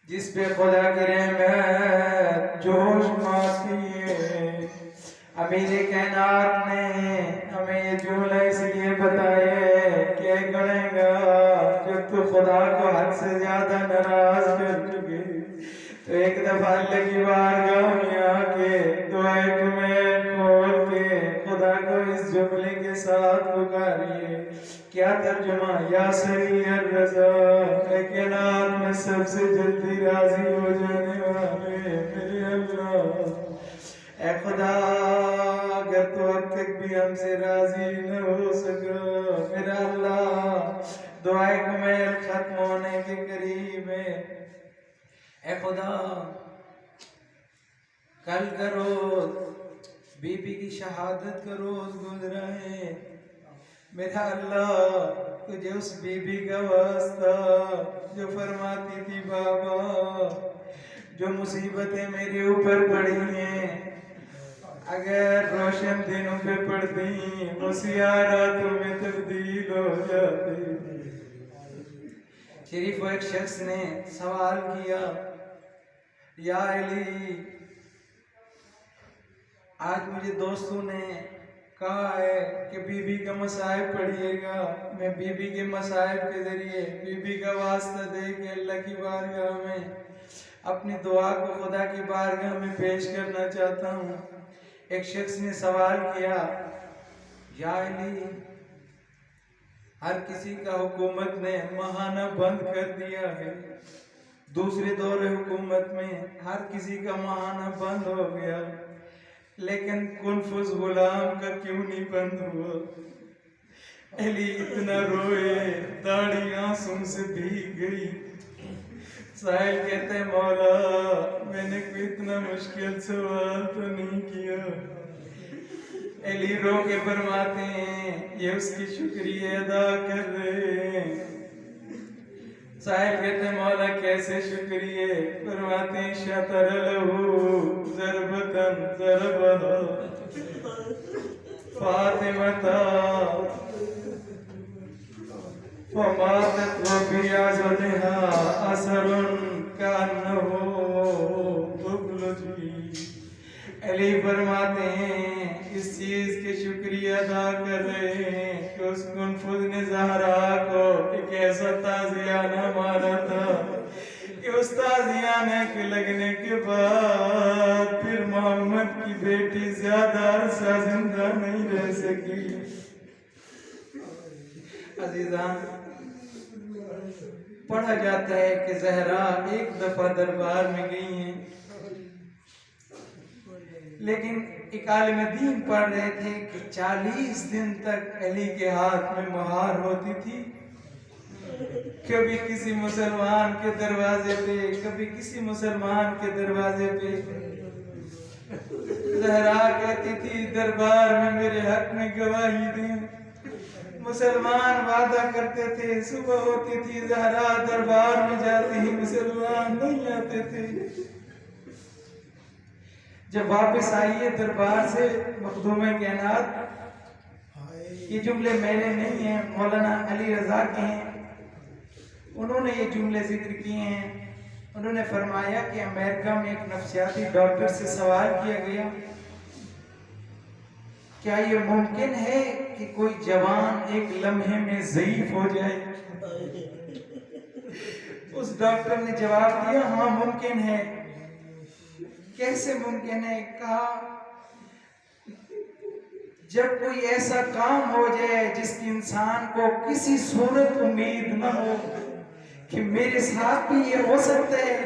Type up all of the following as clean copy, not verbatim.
जिस पे खुदा की रहमत जोश मारती है। अमीर कायनात ने हमें ये जुमला इसलिए बताए क्या करेगा जब तू खुदा को हद से ज्यादा नाराज कर चुके तो एक दफा अल्लाह की बारगाह में आके दुआए तुम्हें खोल के खुदा को इस जुमले के साथ पुकारिए। क्या तर्जुमा? या सरीर रज़ा, कायनात में सबसे जल्दी राजी हो जाने वाले मेरे अल्लाह। ऐ खुदा, अगर तो अब तक भी हमसे राजी न हो सका मेरा अल्लाह, दुआए कुमैल खत्म होने के करीब है। ऐ खुदा, कल का रोज बीबी की शहादत का रोज गुजरा है मेरा अल्लाह, तुझे उस बीबी का वास्ता जो फरमाती थी बाबा जो मुसीबतें मेरे ऊपर पड़ी हैं अगर रोशन दिनों पे पड़ती वो सिया रातों में तब्दील हो जाती। शरीफ एक शख्स ने सवाल किया, या अली, आज मुझे दोस्तों ने कहा है कि बीबी का मसाइब पढ़िएगा, मैं बीबी के मसाइब के जरिए बीबी का वास्ता दे के अल्लाह की बारगाह में अपनी दुआ को खुदा की बारगाह में पेश करना चाहता हूँ। एक शख्स ने सवाल किया, या अली, हर किसी का हुकूमत ने महाना बंद कर दिया है, दूसरे दौर हुकूमत में हर किसी का महाना बंद हो गया, लेकिन कुनफुस गुलाम का क्यों नहीं बंद हुआ? अली इतना रोए, दाढ़ी आंसू से भीग गई। साहिल कहते मौला, मैंने कोई इतना मुश्किल सवाल तो नहीं किया। अली रो के फरमाते हैं, ये उसकी शुक्रिया अदा कर रहे हैं। साहिल कहते मौला कैसे शुक्रिया? फरमाते हैं, शतर लहू ज़रबतन ज़रबहा फातिमता फमातत व बियाज़ुहा असरुन कान्नहु बुगलजी। अली फरमाते हैं, इस चीज के शुक्रिया अदा कर रहे हैं कि उस कुनफुस ने ज़हरा को एक ऐसा ताज़ियाना मारा था कि उस ताज़ियाने के लगने के बाद फिर मोहम्मद की बेटी ज्यादा अरसा जिंदा नहीं रह सकी। अजीजान, पढ़ा जाता है कि ज़हरा एक दफा दरबार में गई हैं, लेकिन एक आलिम दीन पढ़ रहे थे कि 40 दिन तक अली के हाथ में मुहार होती थी। कभी किसी मुसलमान के दरवाजे पे, कभी किसी मुसलमान के दरवाजे पे। ज़हरा कहती थी, दरबार में मेरे हक में गवाही दें। मुसलमान वादा करते थे, सुबह होती थी ज़हरा दरबार में जाती ही मुसलमान नहीं आते थे। जब वापस आई है दरबार से मखदूम कायनात, ये जुमले मेरे नहीं हैं, मौलाना अली रज़ा के हैं। उन्होंने ये जुमले जिक्र किए हैं। उन्होंने फरमाया कि अमेरिका में एक नफ्सियाती डॉक्टर से सवाल किया गया, क्या ये मुमकिन है कि कोई जवान एक लम्हे में ज़ईफ हो जाए? उस डॉक्टर ने जवाब दिया, हाँ मुमकिन है। कैसे मुमकिन है? कहा, जब कोई ऐसा काम हो जाए जिसकी इंसान को किसी सूरत उम्मीद न हो कि मेरे साथ भी ये हो सकता है।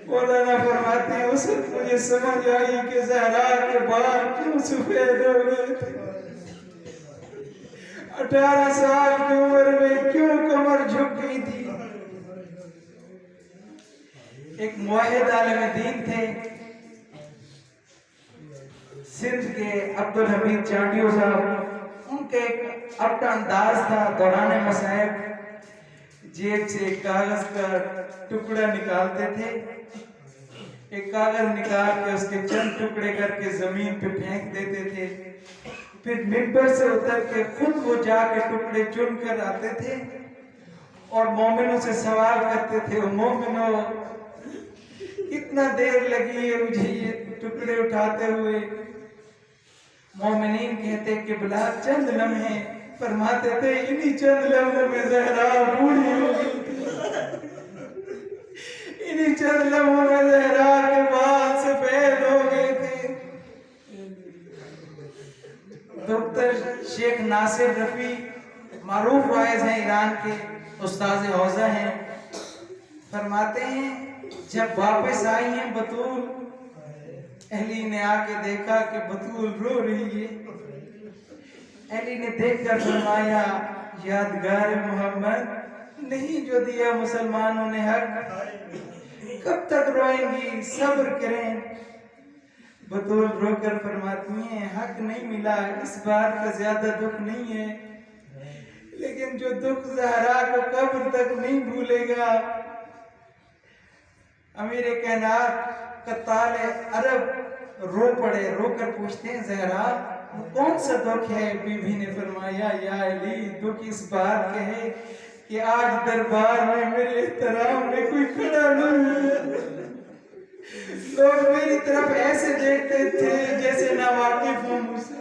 मौलाना फरमाते हैं, उस वक्त मुझे समझ आई कि ज़हरा के बाल क्यों सफेद हो गए थे। 18 साल की उम्र में क्यों कमर झुक गई थी। एक मुआहिद आलिम दीन थे सिंध के, अब्दुल हमीद चांडियो साहब। उनका एक अपना अंदाज था, दौरान मसाइब जेब से एक कागज का टुकड़ा निकालते थे, एक कागज निकाल के उसके चंद टुकड़े करके जमीन पे फेंक देते थे, फिर मिंबर से उतर के खुद वो जाके टुकड़े चुन कर आते थे और मोमिनों से सवाल करते थे, मोमिनो कितना देर लगी है मुझे ये टुकड़े उठाते हुए। मोमिनीन कहते कि बिला चंद लम्हे। फरमाते थे इन्हीं चंद लम्हों में ज़हरा बूढ़ी हो गई, इन्हीं चंद लम्हों में ज़हरा के बाल सफेद हो गए थे। डॉक्टर शेख नासिर रफी मारूफ वाइज हैं, ईरान के उस्ताद हौजा हैं। फरमाते हैं जब वापस आई हैं बतूल, अहली ने आके देखा कि बतूल रो रही है। अहली ने देखकर फरमाया यादगार मोहम्मद, नहीं जो दिया मुसलमानों ने हक, कब तक रोएंगी, सब्र करें। बतूल रोकर फरमाती हैं हक नहीं मिला, इस बार का ज्यादा दुख नहीं है, लेकिन जो दुख ज़हरा को कब्र तक नहीं भूलेगा। अमीर कायनात कत्ताल अरब रो पड़े, रोकर पूछते हैं ज़हरा वो कौन सा दुख है? बीवी ने फरमाया या अली, दुख इस बात के है कि आज दरबार में मेरे एहतराम में कोई खड़ा नहीं। लोग मेरी तरफ ऐसे देखते थे जैसे नावाकिफ हूं मुझसे।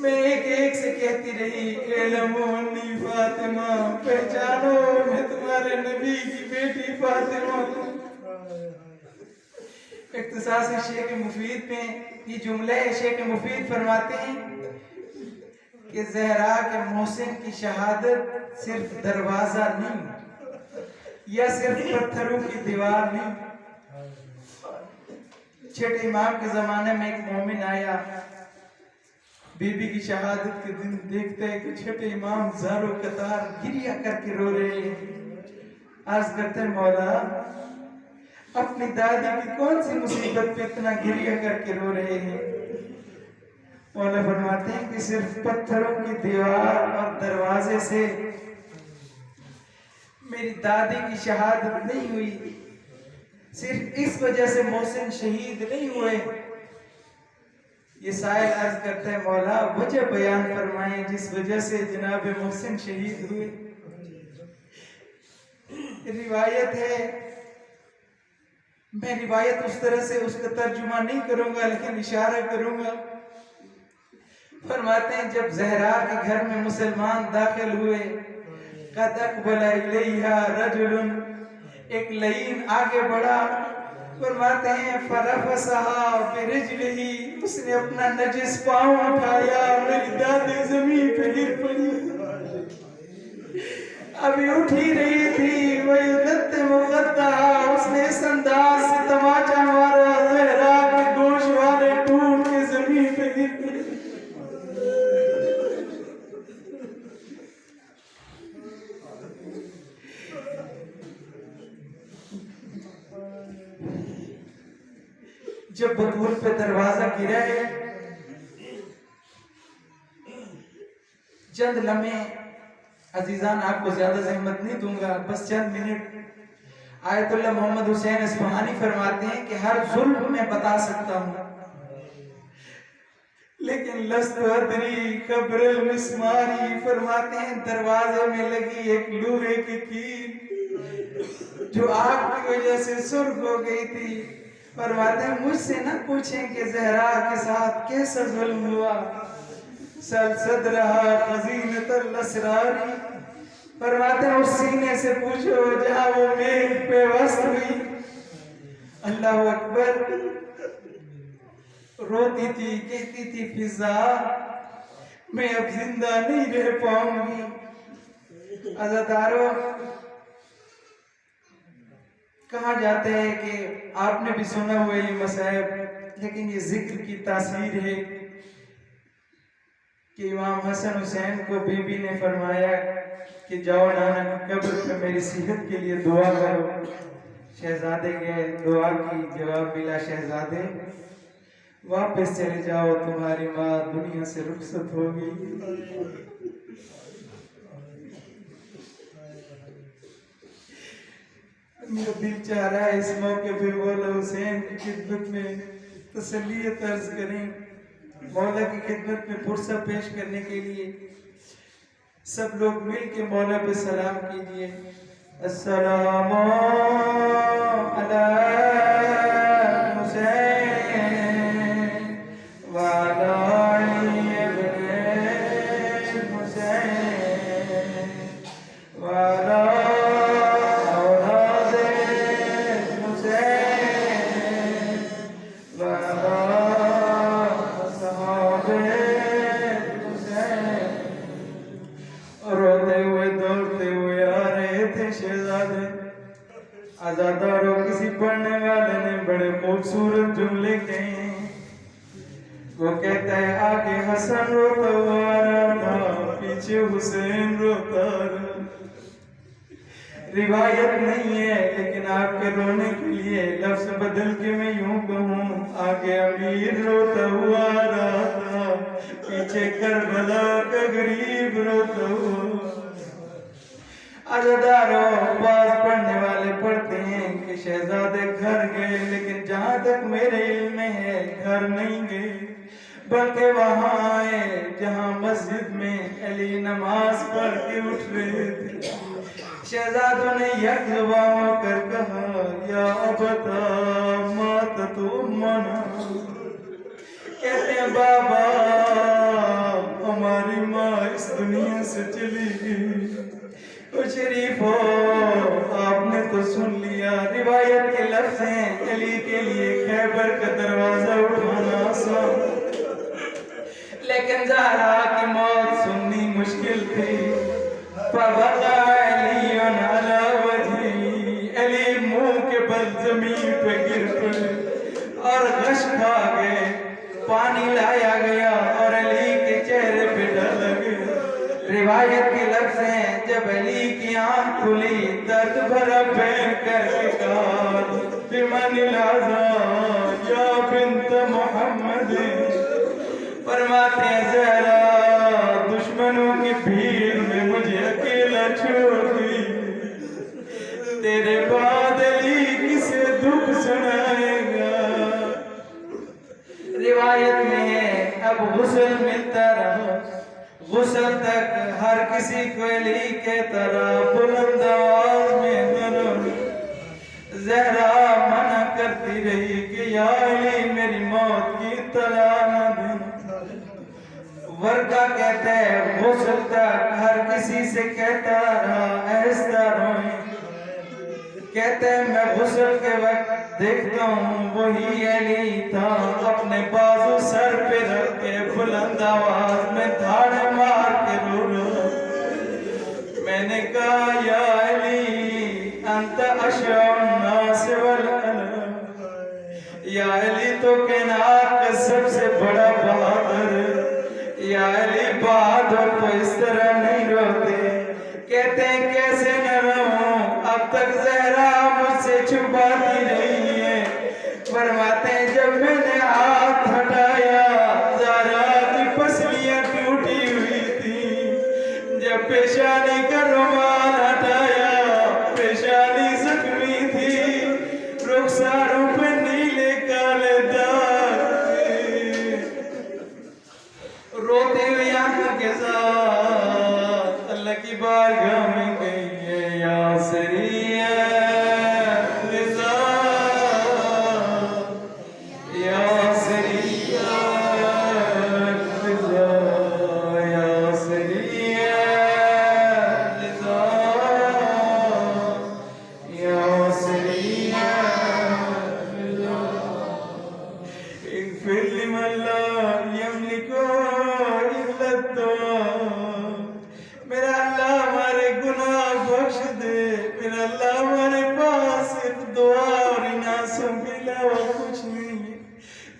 मैं एक एक से कहती रही एलमुन्नी फातिमा, पहचानो मैं तुम्हारे नबी की बेटी फातिमा हूं। इख्तिसासी शेख मुफीद में ये जुमले शेख मुफीद फरमाते हैं कि ज़हरा के मोहसिन की शहादत सिर्फ दरवाजा नहीं या सिर्फ पत्थरों की दीवार नहीं। छठे इमाम के जमाने में एक मोमिन आया, बीबी की शहादत के दिन देखते हैं कि छठे इमाम ज़ारो कतार गिरिया करके रो रहे हैं। अर्ज करते हैं मौला अपनी दादी की कौन सी मुसीबत पे इतना गिरिया करके रो रहे हैं? मौला फरमाते हैं कि सिर्फ पत्थरों की दीवार और दरवाजे से मेरी दादी की शहादत नहीं हुई, सिर्फ इस वजह से मोहसिन शहीद नहीं हुए। ये साइल अर्ज करते हैं मौला वजह बयान फरमाएं जिस वजह से जनाब मोहसिन शहीद हुए। रिवायत है, मैं रिवायत उस तरह से उसका तर्जुमा नहीं करूंगा लेकिन इशारा करूंगा। फरमाते हैं जब ज़हरा के घर में मुसलमान दाखिल हुए, कद अक़बल इलैहा रजुलन, एक लईन आगे बढ़ा। फरमाते हैं फरफसहा बिरिजलिही, उसने अपना नजिस पांव उठाया, मेरी दादी जमीन पे गिर पड़ी। अभी उठ ही रही थी वही लत्ते मुक़द्दा, उसने इस अंदाज से तमाचा मारा ज़हरा के गोश वाले टूट के जमीन पे गिर पड़ी। जब बतूल पे दरवाजा गिरा है, चंद लम्हे अजीजान, आपको ज्यादा जहमत नहीं दूंगा, बस चंद मिनट। आयतुल्लाह मोहम्मद हुसैन इस्फहानी फरमाते हैं कि हर जुल्म में बता सकता हूँ, लेकिन लस्त अदरी खबरल मिस्मारी। फरमाते हैं दरवाजे में लगी एक लोहे की कील जो आग की वजह से सुर्ख हो गई थी। फरमाते हैं मुझसे ना पूछें कि ज़हरा के साथ कैसा जुल्म हुआ। सलसद रहा खजीनतल असरारी, फरमाते हैं उस सीने से पूछो जहां वो मेघ पे वस्त हुई। अल्लाह अकबर। रोती थी, कहती थी फिजा मैं अब जिंदा नहीं रह पाऊंगी। अज़ादारों, कहा जाता है कि आपने भी सुना हुआ ये मसाइब, लेकिन ये जिक्र की तासीर है कि इमाम हसन हुसैन को बीबी ने फरमाया कि जाओ नाना की कब्र पे मेरी सेहत के लिए दुआ करो। शहजादे गए, दुआ की, जवाब मिला शहजादे वापस चले जाओ, तुम्हारी माँ दुनिया से रुखसत होगी। मेरा दिल चाह रहा है इस मौके पे मौला हुसैन की खिदमत में तसल्लियत अर्ज करें, मौला की खिदमत में पुरसा पेश करने के लिए। सब लोग मिल के मौला पे सलाम कीजिए। अस्सलामु अला हुसैन व अला इब्ने हुसैन व अला औलादे हुसैन व अला सहाबे हुसैन। रोते हुए दौड़ते हुए आ रहे थे शहजादे। आजादारों किसी पढ़ने वाले ने बड़े खूबसूरत जुमले कहे। वो कहता है आगे हसन रोता हुआ आ रहा था, पीछे हुसैन रोता रहा। रिवायत नहीं है लेकिन आपके रोने के लिए लफ्ज बदल के मैं यूं कहूं, आगे अमीर रोता हुआ आ रहा था, पीछे करबला का गरीब रोता हुआ। अज़ादारों, बाज पढ़ने वाले पढ़ते हैं कि शहजादे घर गए, लेकिन जहां तक मेरे इल्म में है घर नहीं गए, बल्कि वहां आए जहां मस्जिद में अली नमाज पढ़ के उठ रहे थे। शहजादों ने यकजुबान होकर कहा, या अबता मात तुमना। कहते हैं बाबा, हमारी माँ इस दुनिया से चली गई। शरीफो, आपने तो सुन लिया। रिवायत के लफ्ज़ हैं, अली के लिए खैबर का दरवाजा उठाना आसान, लेकिन ज़हरा की मौत सुननी मुश्किल थी। फबका अलीयुन अला वजही, अली मुंह के बल जमीन पे गिर पड़े और गश खा गए। पानी लाया गया और अली के चेहरे पे डाला गया। रिवायत के लफ्ज़ हैं, जब अली की आंख खुली, दर्द भरा पैर करके कहा, बिमनिल आज़ान या बिन्त मोहम्मद। फरमाते हैं ज़हरा, दुश्मनों की भीड़ में मुझे अकेला छोड़ दी। तेरे बाद अली किसे दुख सुनाएगा। रिवायत में है, अब गुस्ल मिलता रहा, गुस्ल तक हर किसी को अली कहता रहा, बुलंद आवाज में ज़हरा मना करती रही कि या अली मेरी मौत की इत्तला न देना। वर्का कहते हैं, गुस्ल तक हर किसी से कहता रहा, ऐसा रोए। कहते हैं, मैं गुस्ल के वक्त देखता हूँ वही अली था, अपने बाजू सर पे रख के बुलंद आवाज में धाड़े मार के रो रहा। मैंने कहा, या अली अंत अशअन नास वल अला। या अली तो कायनात का सबसे बड़ा बहादुर। या अली बहादुर तो इस तरह नहीं रोते। कहते हैं, कैसे न रोऊं, अब तक ज़हरा मुझसे छुपाती रही है। फरमाते हैं, जब मैंने हाथ हटाया, ज़हरा की पसलियां टूटी हुई थी। जब पेशानी का रुमाल हटाया, पेशानी जख्मी थी, रुखसारों पे नीले काले दाग। रोते हुए आंखों के साथ अल्लाह की बारगाह में गई है, या सरिया लिज़ा, या सरिया लिज़ा, या सरिया लिज़ा, या सरिया लिज़ा। इग़फिर लिमन ला यमलिकु इल्ला दुआ। मेरा अल्लाह हमारे गुनाह बख्श दे। मेरा अल्लाह हमारे पास सिर्फ दुआ और इनासों के अलावा कुछ नहीं है।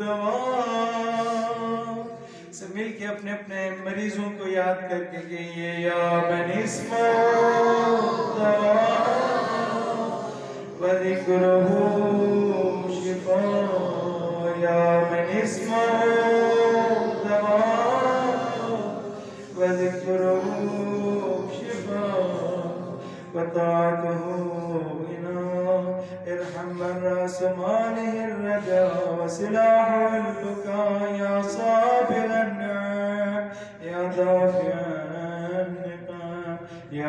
दवा। सब मिल के अपने अपने मरीजों को याद करके कहिए, या मन इसमो दवा व ज़िक्रुहु शिफा। या मन इसमो दवा व ज़िक्रुहु शिफा व ताअतुहु इरहम मन रासमानिहि रजा व सिलाहुल या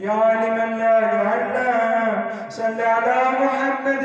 या आलिमन ला यअल्लाम सल्लि अला मुहम्मद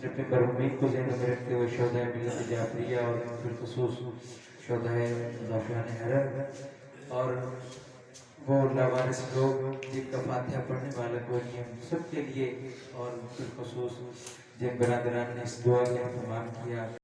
अपने बरमीन को ज़हन में रखते हुए शोधा मिलत जाफरिया और बिलखुसूस शोधा ज़ाफ़ियान हरम और वो लावारिस लोग जिनका फातिहा पढ़ने वाला कोई नियम सबके लिए और बिलखुसूस जिन बरादरान ने इस दुआ का इंतज़ाम किया